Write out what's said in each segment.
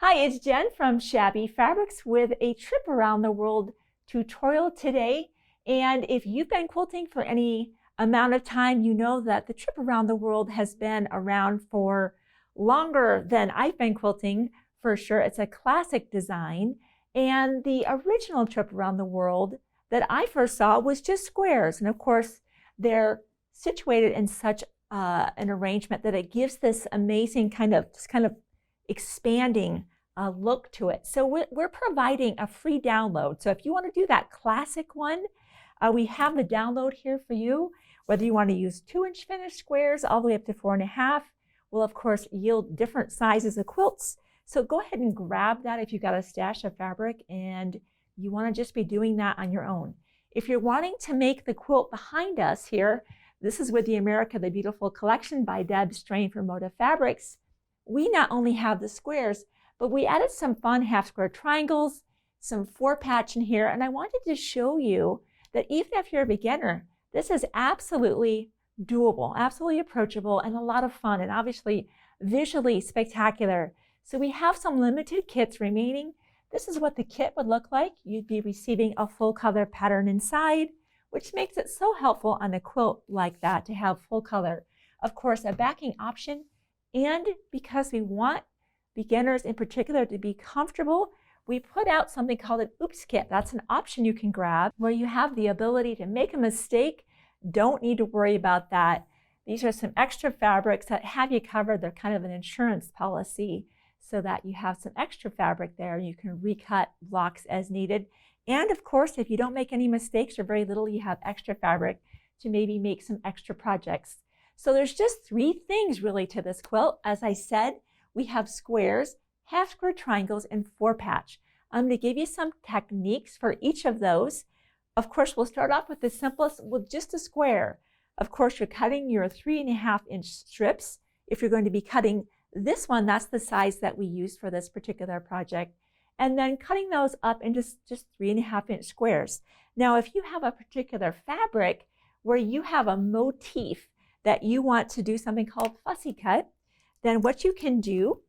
Hi, it's Jen from Shabby Fabrics with a trip around the world tutorial today. And if you've been quilting for any amount of time, you know that the trip around the world has been around for longer than I've been quilting, for sure. It's a classic design. And the original trip around the world that I first saw was just squares. And of course, they're situated in such an arrangement that it gives this amazing kind of expanding look to it. So we're providing a free download. So if you want to do that classic one, we have the download here for you. Whether you want to use 2-inch finished squares all the way up to 4.5, will of course yield different sizes of quilts. So go ahead and grab that if you've got a stash of fabric and you want to just be doing that on your own. If you're wanting to make the quilt behind us here, this is with the America the Beautiful collection by Deb Strain for Moda Fabrics. We not only have the squares, but we added some fun half square triangles, some 4-patch in here, and I wanted to show you that even if you're a beginner, this is absolutely doable, absolutely approachable, and a lot of fun, and obviously visually spectacular. So we have some limited kits remaining. This is what the kit would look like. You'd be receiving a full color pattern inside, which makes it so helpful on a quilt like that to have full color. Of course, a backing option, and because we want beginners in particular to be comfortable, we put out something called an oops kit. That's an option you can grab where you have the ability to make a mistake. Don't need to worry about that. These are some extra fabrics that have you covered. They're kind of an insurance policy so that you have some extra fabric there. You can recut blocks as needed. And of course, if you don't make any mistakes or very little, you have extra fabric to maybe make some extra projects. So there's just 3 things really to this quilt. As I said, we have squares, half square triangles, and 4-patch. I'm going to give you some techniques for each of those. Of course, we'll start off with the simplest with just a square. Of course, you're cutting your 3.5-inch strips. If you're going to be cutting this one, that's the size that we use for this particular project. And then cutting those up into just 3.5-inch squares. Now, if you have a particular fabric where you have a motif that you want to do something called fussy cut, then what you can do,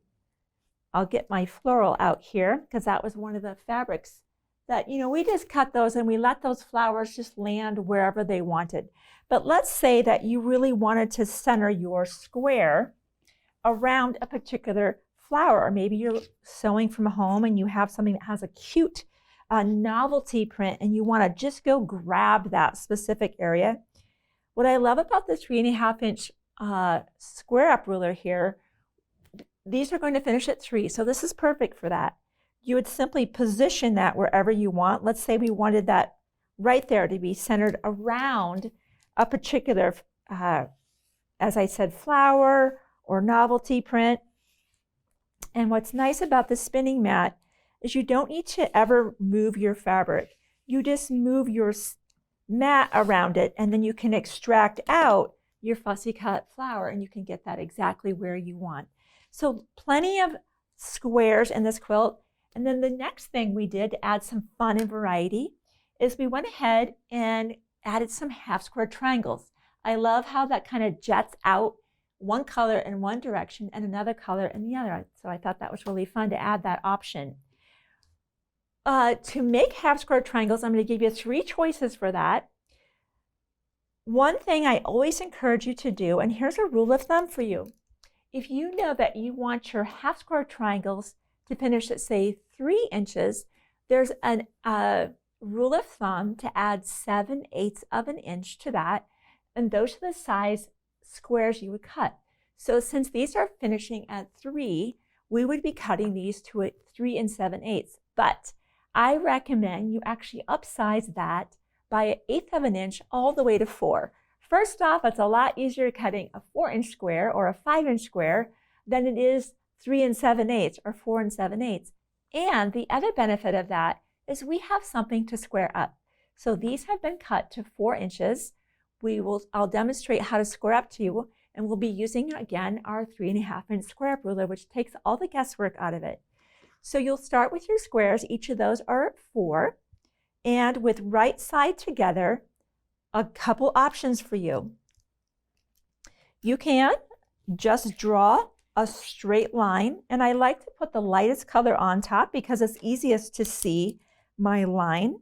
I'll get my floral out here because that was one of the fabrics that, we just cut those and we let those flowers just land wherever they wanted. But let's say that you really wanted to center your square around a particular flower, or maybe you're sewing from home and you have something that has a cute novelty print and you want to just go grab that specific area. What I love about the 3.5-inch square up ruler here, these are going to finish at 3, so this is perfect for that. You would simply position that wherever you want. Let's say we wanted that right there to be centered around a particular, as I said, flower or novelty print. And what's nice about the spinning mat is you don't need to ever move your fabric. You just move your mat around it, and then you can extract out your fussy cut flower, and you can get that exactly where you want. So plenty of squares in this quilt. And then the next thing we did to add some fun and variety is we went ahead and added some half square triangles. I love how that kind of jets out one color in one direction and another color in the other. So I thought that was really fun to add that option. To make half square triangles, I'm going to give you 3 choices for that. One thing I always encourage you to do, and here's a rule of thumb for you. If you know that you want your half square triangles to finish at, say, 3 inches, there's a rule of thumb to add 7/8 of an inch to that, and those are the size squares you would cut. So since these are finishing at 3, we would be cutting these to a 3 7/8. But I recommend you actually upsize that by 1/8 of an inch all the way to 4. First off, it's a lot easier cutting a 4-inch square or a 5-inch square than it is 3 7/8 or 4 7/8. And the other benefit of that is we have something to square up. So these have been cut to 4 inches. I'll demonstrate how to square up to you, and we'll be using again our 3.5-inch square up ruler, which takes all the guesswork out of it. So you'll start with your squares. Each of those are at 4, and with right side together, a couple options for you. You can just draw a straight line, and I like to put the lightest color on top because it's easiest to see my line.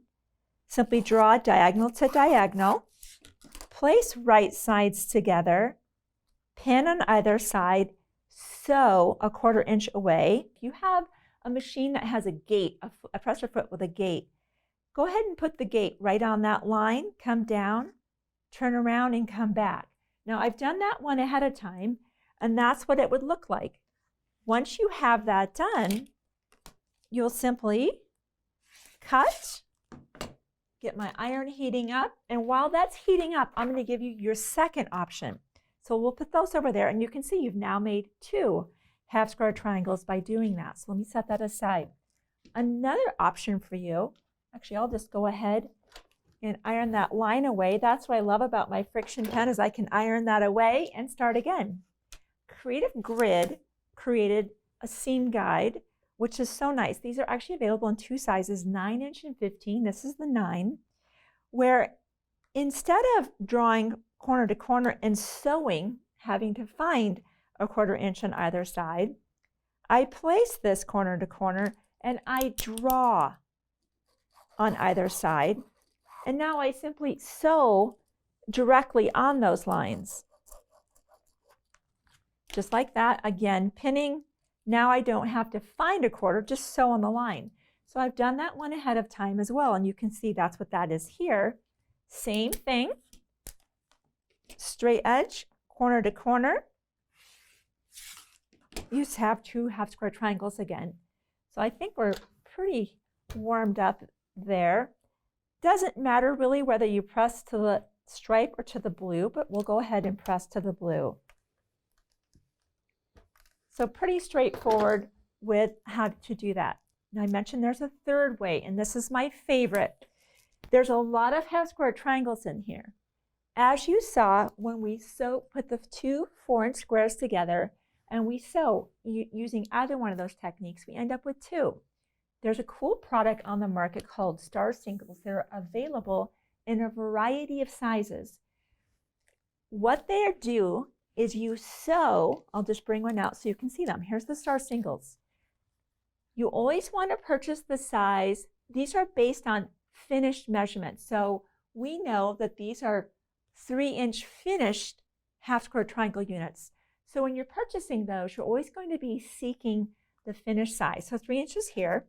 Simply draw diagonal to diagonal, place right sides together, pin on either side, sew a 1/4 inch away. If you have a machine that has a gate, a presser foot with a gate, go ahead and put the gate right on that line, come down, turn around and come back. Now I've done that one ahead of time, and that's what it would look like. Once you have that done, you'll simply cut, get my iron heating up, and while that's heating up, I'm going to give you your second option. So we'll put those over there, and you can see you've now made 2 half square triangles by doing that. So let me set that aside. Another option for you, actually I'll just go ahead and iron that line away. That's what I love about my friction pen, is I can iron that away and start again. Creative Grid created a seam guide, which is so nice. These are actually available in 2 sizes, 9" and 15. This is the 9, where instead of drawing corner to corner and sewing, having to find a 1/4 inch on either side, I place this corner to corner and I draw on either side. And now I simply sew directly on those lines. Just like that, again, pinning. Now I don't have to find a 1/4, just sew on the line. So I've done that one ahead of time as well, and you can see that's what that is here. Same thing, straight edge, corner to corner. You just have 2 half square triangles again. So I think we're pretty warmed up there. Doesn't matter really whether you press to the stripe or to the blue, but we'll go ahead and press to the blue. So pretty straightforward with how to do that. Now I mentioned there's a third way, and this is my favorite. There's a lot of half square triangles in here. As you saw, when we put the 2 4-inch squares together and we sew using either one of those techniques, we end up with 2. There's a cool product on the market called Star Singles. They're available in a variety of sizes. What they do is you sew, I'll just bring one out so you can see them. Here's the Star Singles. You always want to purchase the size. These are based on finished measurements. So we know that these are 3-inch finished half square triangle units. So when you're purchasing those, you're always going to be seeking the finished size. So 3 inches here.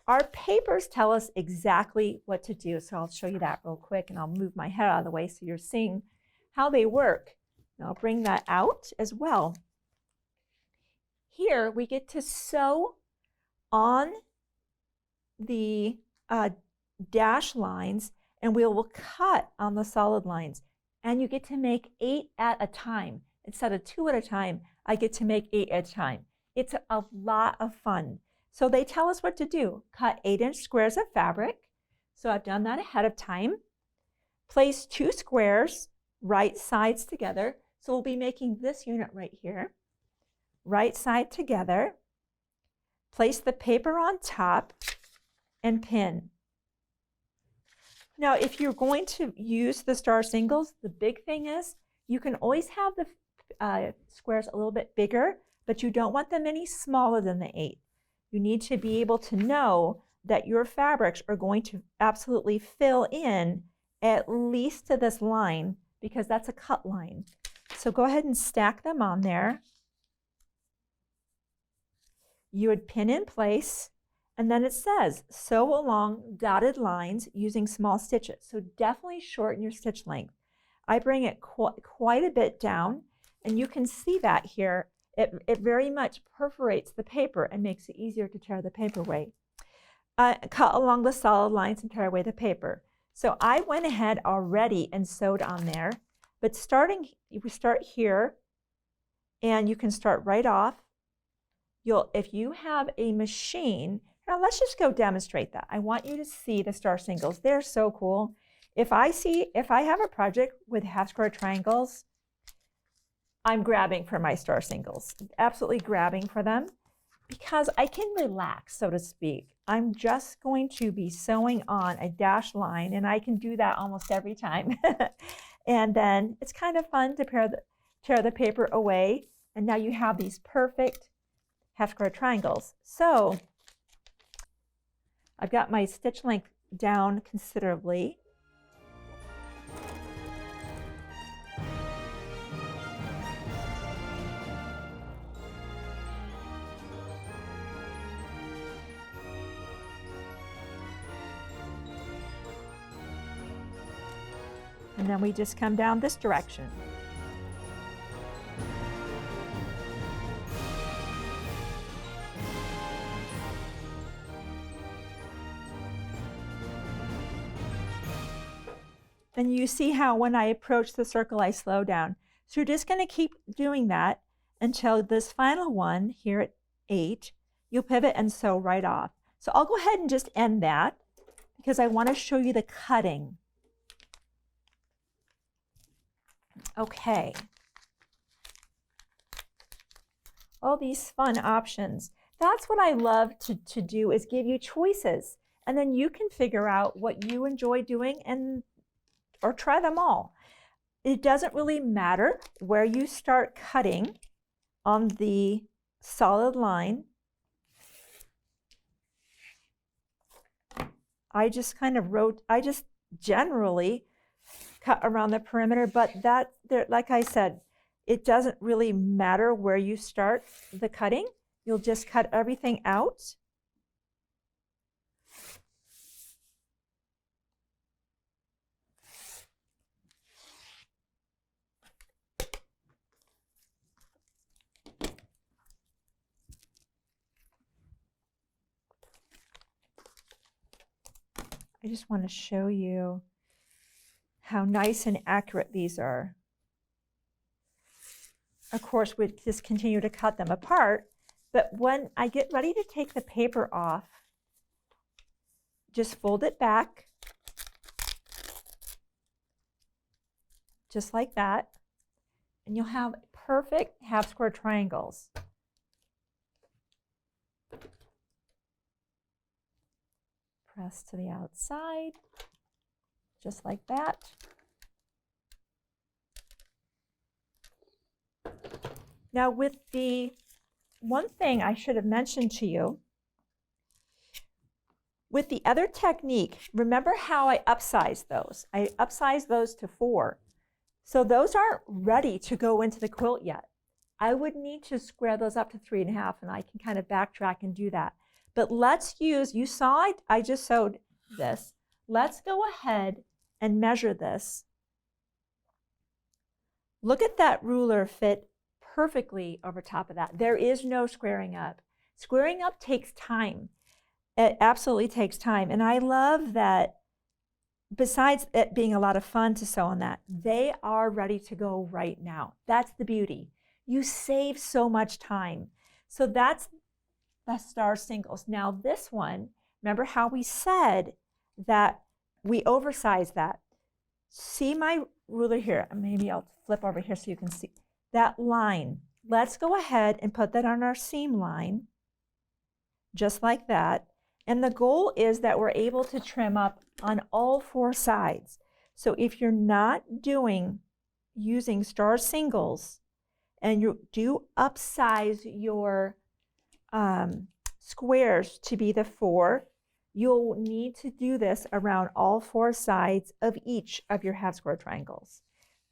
Our papers tell us exactly what to do. So I'll show you that real quick, and I'll move my head out of the way so you're seeing how they work. And I'll bring that out as well. Here we get to sew on the dash lines, and we will cut on the solid lines. And you get to make 8 at a time. Instead of 2 at a time, I get to make 8 at a time. It's a lot of fun. So they tell us what to do. Cut 8-inch squares of fabric. So I've done that ahead of time. Place 2 squares right sides together. So we'll be making this unit right here. Right side together. Place the paper on top and pin. Now, if you're going to use the Star Singles, the big thing is you can always have the squares a little bit bigger, but you don't want them any smaller than the 8. You need to be able to know that your fabrics are going to absolutely fill in at least to this line, because that's a cut line. So go ahead and stack them on there. You would pin in place, and then it says sew along dotted lines using small stitches. So definitely shorten your stitch length. I bring it quite a bit down, and you can see that here. It very much perforates the paper and makes it easier to tear the paper away. Cut along the solid lines and tear away the paper. So I went ahead already and sewed on there, but we start here, and you can start right off. If you have a machine, now let's just go demonstrate that. I want you to see the Star Singles. They're so cool. If I have a project with half square triangles, I'm grabbing for my Star Singles, absolutely grabbing for them, because I can relax, so to speak. I'm just going to be sewing on a dash line, and I can do that almost every time. And then it's kind of fun to tear the paper away. And now you have these perfect half square triangles. So I've got my stitch length down considerably. And then we just come down this direction. And you see how when I approach the circle, I slow down. So you're just going to keep doing that until this final one here at 8, you'll pivot and sew right off. So I'll go ahead and just end that because I want to show you the cutting. Okay. All these fun options. That's what I love to do, is give you choices. And then you can figure out what you enjoy doing or try them all. It doesn't really matter where you start cutting on the solid line. I just generally cut around the perimeter, but like I said, it doesn't really matter where you start the cutting. You'll just cut everything out. I just want to show you how nice and accurate these are. Of course, we just continue to cut them apart, but when I get ready to take the paper off, just fold it back, just like that, and you'll have perfect half square triangles. Press to the outside, just like that. Now with the one thing I should have mentioned to you, with the other technique, remember how I upsized those? I upsized those to 4. So those aren't ready to go into the quilt yet. I would need to square those up to 3.5, and I can kind of backtrack and do that. But let's use, you saw I just sewed this. Let's go ahead and measure this. Look at that ruler fit perfectly over top of that. There is no squaring up. Squaring up takes time. It absolutely takes time. And I love that besides it being a lot of fun to sew on that, they are ready to go right now. That's the beauty. You save so much time. So that's the star singles. Now this one, remember how we said that we oversized that. See my ruler here. Maybe I'll flip over here so you can see that line. Let's go ahead and put that on our seam line, just like that. And the goal is that we're able to trim up on all 4 sides. So if you're not using star singles and you do upsize your squares to be the 4, you'll need to do this around all 4 sides of each of your half square triangles.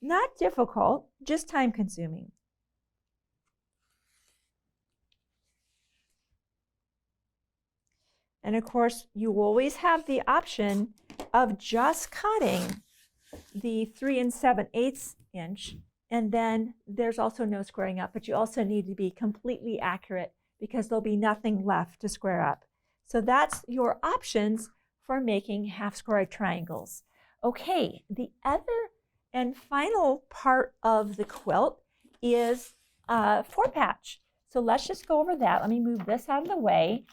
Not difficult, just time consuming. And of course, you always have the option of just cutting the 3 7/8 inch, and then there's also no squaring up, but you also need to be completely accurate because there'll be nothing left to square up. So that's your options for making half square triangles. Okay, the other and final part of the quilt is 4-patch. So let's just go over that. Let me move this out of the way.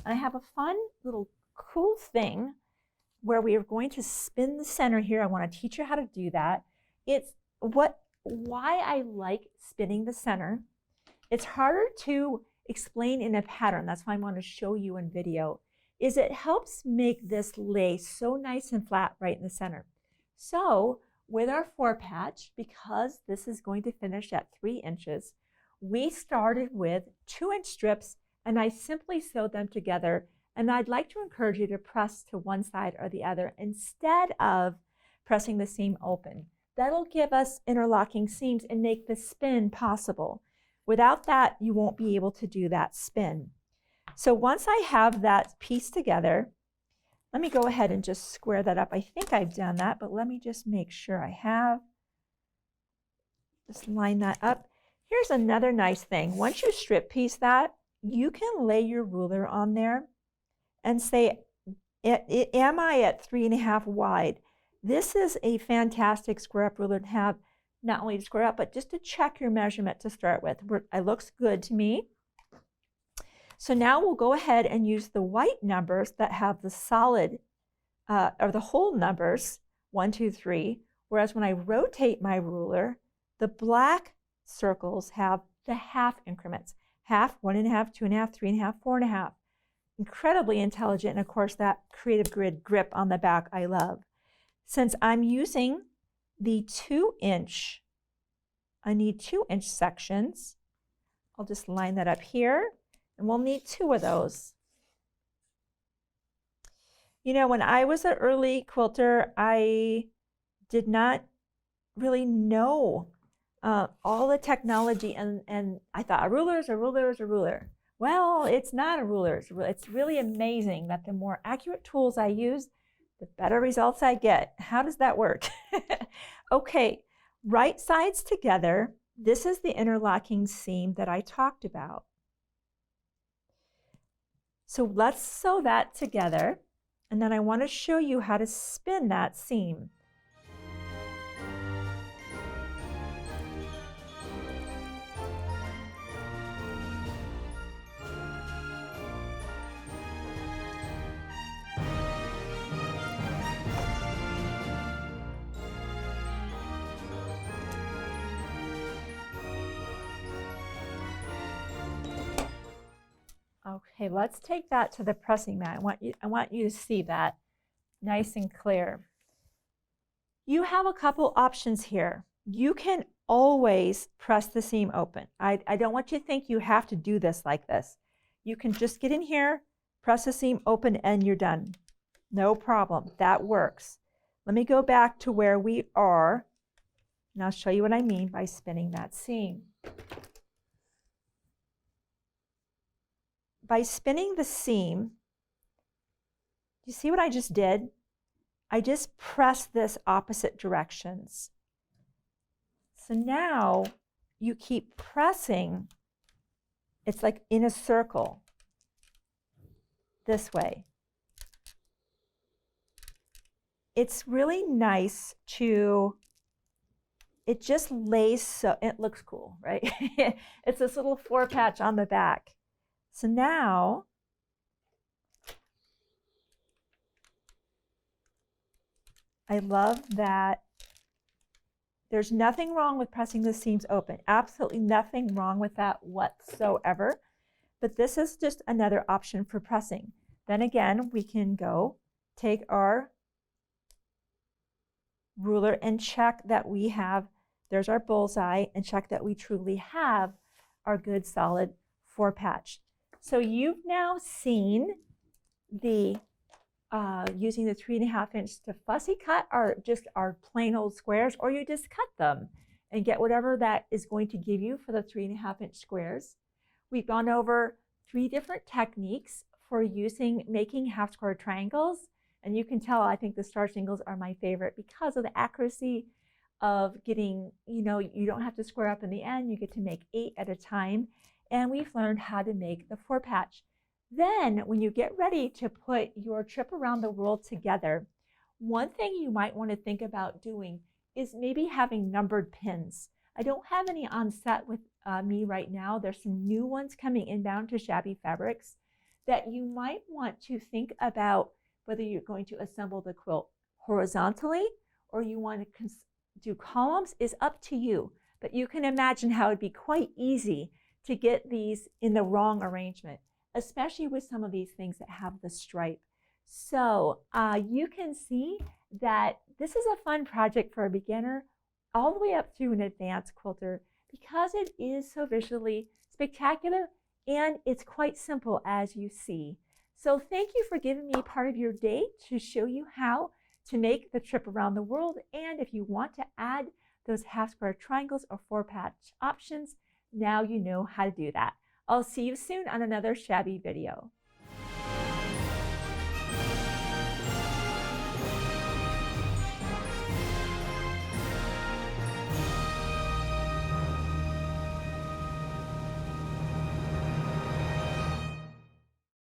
I have a fun little cool thing where we are going to spin the center here. I want to teach you how to do that. It's why I like spinning the center. It's harder to explain in a pattern. That's why I want to show you in video. Is it helps make this lay so nice and flat right in the center. So with our 4-patch, because this is going to finish at 3 inches, we started with 2-inch strips and I simply sewed them together. And I'd like to encourage you to press to one side or the other instead of pressing the seam open. That'll give us interlocking seams and make the spin possible. Without that, you won't be able to do that spin. So once I have that piece together, let me go ahead and just square that up. I think I've done that, but let me just make sure I have. Just line that up. Here's another nice thing. Once you strip piece that, you can lay your ruler on there and say, am I at 3.5 wide? This is a fantastic square up ruler to have, not only to square up, but just to check your measurement to start with. It looks good to me. So now we'll go ahead and use the white numbers that have the solid, or the whole numbers, 1, 2, 3, whereas when I rotate my ruler, the black circles have the half increments. Half, 1.5, 2.5, 3.5, 4.5. Incredibly intelligent, and of course that creative grid grip on the back I love. Since I'm using the 2-inch, I need 2-inch sections. I'll just line that up here, and we'll need 2 of those. You know, when I was an early quilter, I did not really know all the technology, and I thought a ruler is a ruler is a ruler. Well, it's not a ruler. It's really amazing that the more accurate tools I use, the better results I get. How does that work? Okay, right sides together. This is the interlocking seam that I talked about. So let's sew that together, and then I want to show you how to spin that seam. Okay, let's take that to the pressing mat. I want you to see that nice and clear. You have a couple options here. You can always press the seam open. I don't want you to think you have to do this like this. You can just get in here, press the seam open, and you're done. No problem. That works. Let me go back to where we are, and I'll show you what I mean by spinning that seam. By spinning the seam, you see what I just did? I just pressed this opposite directions. So now you keep pressing, it's like in a circle, this way. It's really nice to, it just lays so, it looks cool, right? It's this little 4 patch on the back. So now, I love that there's nothing wrong with pressing the seams open. Absolutely nothing wrong with that whatsoever. But this is just another option for pressing. Then again, we can go take our ruler and check that we have, there's our bullseye, and check that we truly have our good solid 4 patch. So you've now seen the using the 3.5 inch to fussy cut or just our plain old squares, or you just cut them and get whatever that is going to give you for the 3.5 inch squares. We've gone over 3 different techniques for making half square triangles, and you can tell I think the star shingles are my favorite because of the accuracy of getting, you know, you don't have to square up in the end, you get to make 8 at a time. And we've learned how to make the 4 patch. Then when you get ready to put your trip around the world together, one thing you might want to think about doing is maybe having numbered pins. I don't have any on set with me right now. There's some new ones coming inbound to Shabby Fabrics that you might want to think about whether you're going to assemble the quilt horizontally or you want to do columns is up to you. But you can imagine how it'd be quite easy to get these in the wrong arrangement, especially with some of these things that have the stripe. So you can see that this is a fun project for a beginner all the way up through an advanced quilter, because it is so visually spectacular and it's quite simple as you see. So thank you for giving me part of your day to show you how to make the trip around the world. And if you want to add those half square triangles or 4-patch options, now you know how to do that. I'll see you soon on another Shabby video.